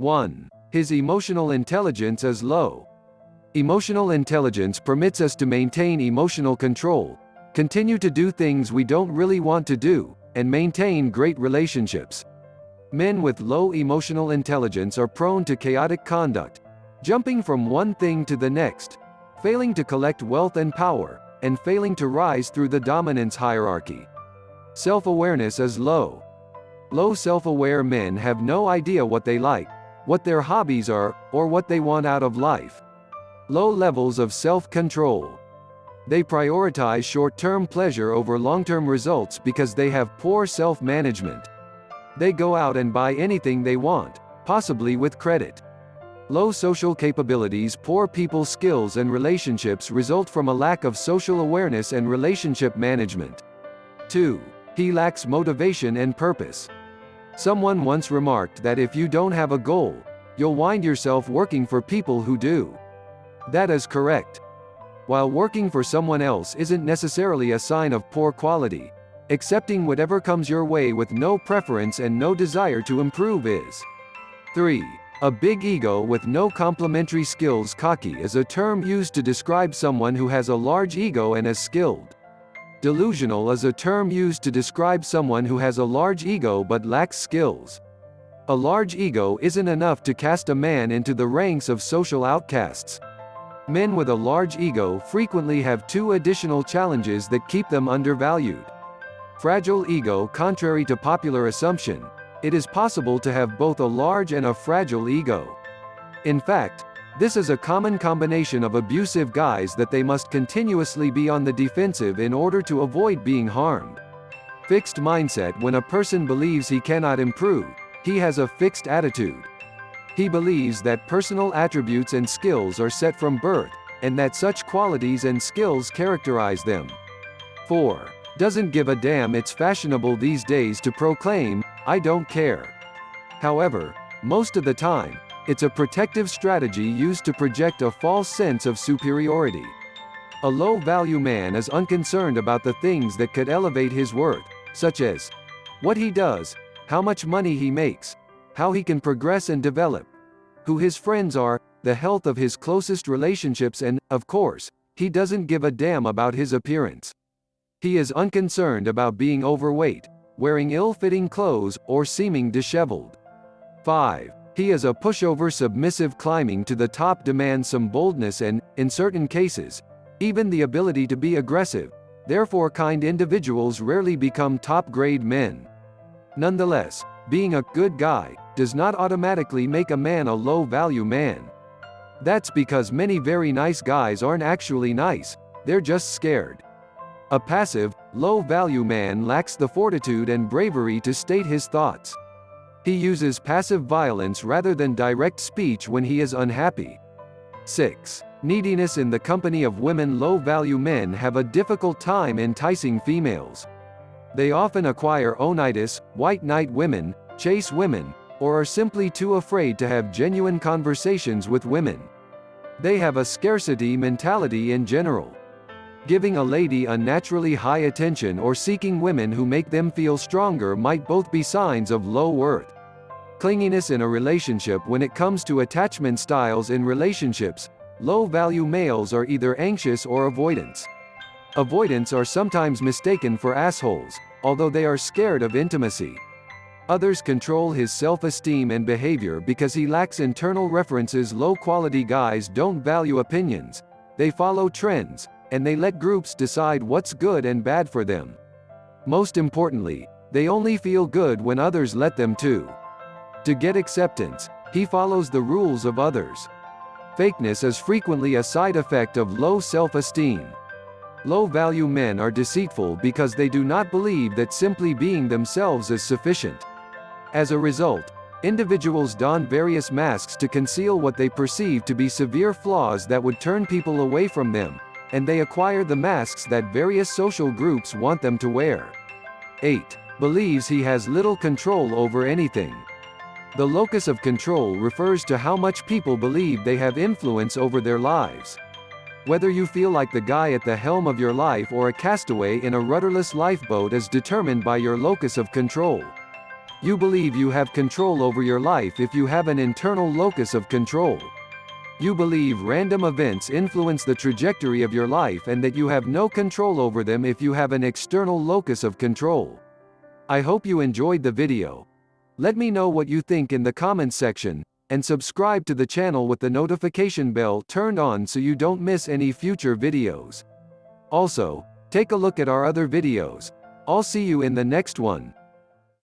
1. His emotional intelligence is low. Emotional intelligence permits us to maintain emotional control, continue to do things we don't really want to do, and maintain great relationships. Men with low emotional intelligence are prone to chaotic conduct, jumping from one thing to the next, failing to collect wealth and power, and failing to rise through the dominance hierarchy. Self-awareness is low. Low self-aware men have no idea what they like, what their hobbies are, or what they want out of life. Low levels of self-control. They prioritize short-term pleasure over long-term results because they have poor self-management. They go out and buy anything they want, possibly with credit. Low social capabilities. Poor people skills and relationships result from a lack of social awareness and relationship management. 2. He lacks motivation and purpose. Someone once remarked that if you don't have a goal, you'll wind yourself working for people who do. That is correct. While working for someone else isn't necessarily a sign of poor quality, accepting whatever comes your way with no preference and no desire to improve is. 3. A big ego with no complementary skills. Cocky is a term used to describe someone who has a large ego and is skilled. Delusional is a term used to describe someone who has a large ego but lacks skills. A large ego isn't enough to cast a man into the ranks of social outcasts. Men with a large ego frequently have two additional challenges that keep them undervalued. Fragile ego. Contrary to popular assumption, it is possible to have both a large and a fragile ego. In fact, this is a common combination of abusive guys that they must continuously be on the defensive in order to avoid being harmed. Fixed mindset. When a person believes he cannot improve, he has a fixed attitude. He believes that personal attributes and skills are set from birth, and that such qualities and skills characterize them. 4. Doesn't give a damn. It's fashionable these days to proclaim, "I don't care." However, most of the time, it's a protective strategy used to project a false sense of superiority. A low-value man is unconcerned about the things that could elevate his worth, such as what he does, how much money he makes, how he can progress and develop, who his friends are, the health of his closest relationships, and, of course, he doesn't give a damn about his appearance. He is unconcerned about being overweight, wearing ill-fitting clothes, or seeming disheveled. 5. He is a pushover submissive. Climbing to the top demands some boldness and, in certain cases, even the ability to be aggressive. Therefore, kind individuals rarely become top-grade men. Nonetheless, being a good guy does not automatically make a man a low-value man. That's because many very nice guys aren't actually nice, they're just scared. A passive, low-value man lacks the fortitude and bravery to state his thoughts. He uses passive violence rather than direct speech when he is unhappy. 6. Neediness. In the company of women. Low-value men have a difficult time enticing females. They often acquire onitis, white knight women, chase women, or are simply too afraid to have genuine conversations with women. They have a scarcity mentality in general. Giving a lady unnaturally high attention or seeking women who make them feel stronger might both be signs of low worth. Clinginess in a relationship. When it comes to attachment styles in relationships, low-value males are either anxious or avoidance. Avoidants are sometimes mistaken for assholes, although they are scared of intimacy. Others control his self-esteem and behavior because he lacks internal references. Low-quality guys don't value opinions, they follow trends, and they let groups decide what's good and bad for them. Most importantly, they only feel good when others let them to. To get acceptance, he follows the rules of others. Fakeness is frequently a side effect of low self-esteem. Low-value men are deceitful because they do not believe that simply being themselves is sufficient. As a result, individuals don various masks to conceal what they perceive to be severe flaws that would turn people away from them, and they acquire the masks that various social groups want them to wear. 8. Believes he has little control over anything. The locus of control refers to how much people believe they have influence over their lives. Whether you feel like the guy at the helm of your life or a castaway in a rudderless lifeboat is determined by your locus of control. You believe you have control over your life if you have an internal locus of control. You believe random events influence the trajectory of your life and that you have no control over them if you have an external locus of control. I hope you enjoyed the video. Let me know what you think in the comments section, and subscribe to the channel with the notification bell turned on so you don't miss any future videos. Also, take a look at our other videos. I'll see you in the next one.